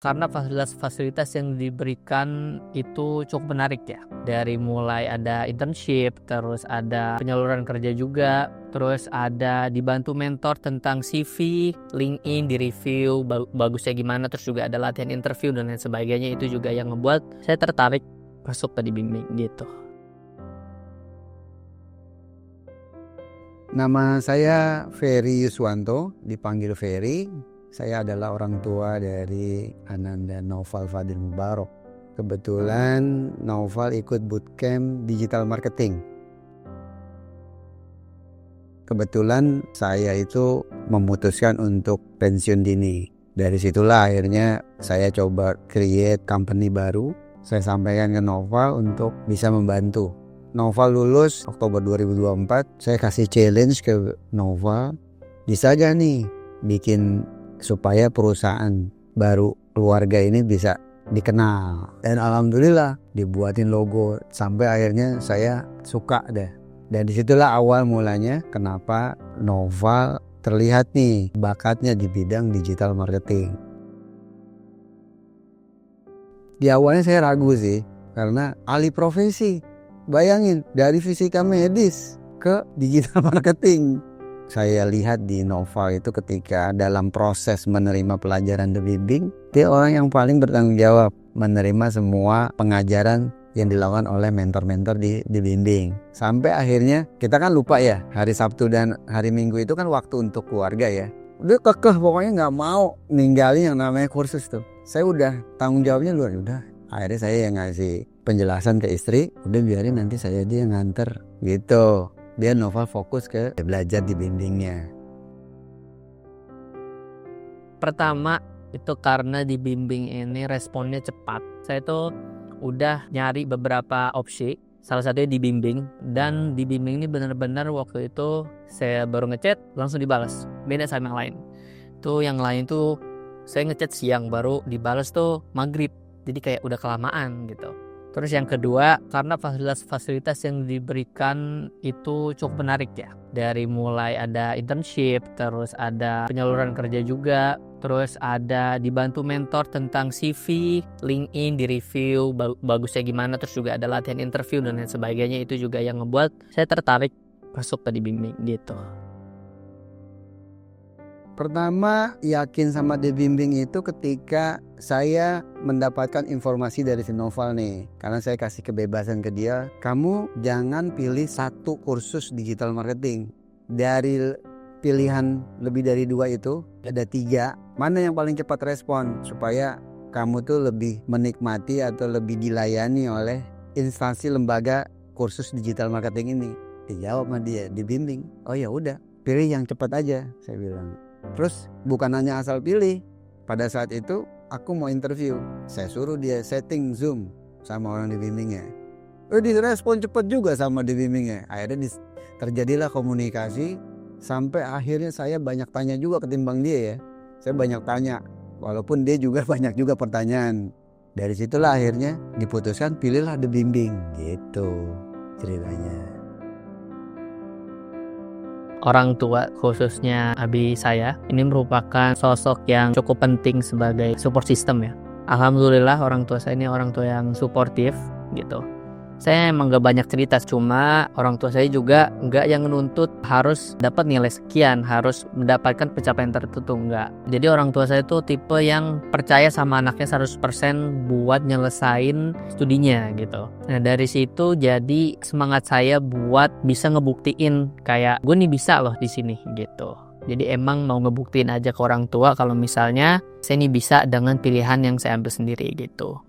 Karena fasilitas-fasilitas yang diberikan itu cukup menarik ya. Dari mulai ada internship, terus ada penyaluran kerja juga, terus ada dibantu mentor tentang CV, LinkedIn, di-review bagusnya gimana, terus juga ada latihan interview dan lain sebagainya. Itu juga yang membuat saya tertarik masuk ke dibimbing gitu. Nama saya Ferry Yuswanto, dipanggil Ferry. Saya adalah orang tua dari Ananda Naufal Fadil Mubarok. Kebetulan Naufal ikut bootcamp digital marketing. Kebetulan saya itu memutuskan untuk pensiun dini. Dari situlah akhirnya saya coba create company baru. Saya sampaikan ke Naufal untuk bisa membantu. Naufal lulus Oktober 2024. Saya kasih challenge ke Naufal, bisa gak nih bikin supaya perusahaan baru keluarga ini bisa dikenal. Dan alhamdulillah dibuatin logo sampai akhirnya saya suka deh. Dan disitulah awal mulanya kenapa Naufal terlihat nih bakatnya di bidang digital marketing. Di awalnya saya ragu sih karena alih profesi. Bayangin dari fisika medis ke digital marketing. Saya lihat di Naufal itu ketika dalam proses menerima pelajaran dibimbing, dia orang yang paling bertanggung jawab menerima semua pengajaran yang dilakukan oleh mentor-mentor di dibimbing. Sampai akhirnya kita kan lupa ya, hari Sabtu dan hari Minggu itu kan waktu untuk keluarga ya. Udah kekeh pokoknya nggak mau ninggalin yang namanya kursus tuh. Saya udah tanggung jawabnya luar, udah. Akhirnya saya yang ngasih penjelasan ke istri, udah biarin nanti saya dia nganter gitu. Biar Naufal fokus ke belajar di bimbingnya. Pertama itu karena di bimbing ini responnya cepat. Saya tuh udah nyari beberapa opsi, salah satunya di bimbing. Dan di bimbing ini benar-benar waktu itu saya baru ngechat langsung dibalas. Beda sama yang lain. Tuh yang lain tuh saya ngechat siang baru dibalas tuh maghrib. Jadi kayak udah kelamaan gitu. Terus yang kedua, karena fasilitas-fasilitas yang diberikan itu cukup menarik ya. Dari mulai ada internship, terus ada penyaluran kerja juga, terus ada dibantu mentor tentang CV, LinkedIn, di-review bagusnya gimana, terus juga ada latihan interview dan lain sebagainya. Itu juga yang membuat saya tertarik masuk ke dibimbing gitu. Pertama yakin sama dibimbing itu ketika saya mendapatkan informasi dari si Naufal nih. Karena saya kasih kebebasan ke dia, kamu jangan pilih satu kursus digital marketing. Dari pilihan lebih dari 2 itu, ada 3. Mana yang paling cepat respon supaya kamu tuh lebih menikmati atau lebih dilayani oleh instansi lembaga kursus digital marketing ini. Dijawab sama dia, dibimbing. Oh ya udah, pilih yang cepat aja, saya bilang. Terus bukan hanya asal pilih. Pada saat itu aku mau interview, saya suruh dia setting Zoom sama orang dibimbingnya. Direspon cepat juga sama dibimbingnya. Akhirnya terjadilah komunikasi sampai akhirnya saya banyak tanya juga ketimbang dia ya. Saya banyak tanya, walaupun dia juga banyak juga pertanyaan. Dari situlah akhirnya diputuskan pilihlah dibimbing gitu ceritanya. Orang tua khususnya abi saya ini merupakan sosok yang cukup penting sebagai support system ya. Alhamdulillah orang tua saya ini orang tua yang suportif gitu. Saya emang gak banyak cerita, cuma orang tua saya juga gak yang menuntut harus dapat nilai sekian, harus mendapatkan pencapaian tertentu, enggak. Jadi orang tua saya tuh tipe yang percaya sama anaknya 100% buat nyelesain studinya gitu. Nah dari situ jadi semangat saya buat bisa ngebuktiin kayak gue nih bisa loh di sini gitu. Jadi emang mau ngebuktiin aja ke orang tua kalau misalnya saya nih bisa dengan pilihan yang saya ambil sendiri gitu.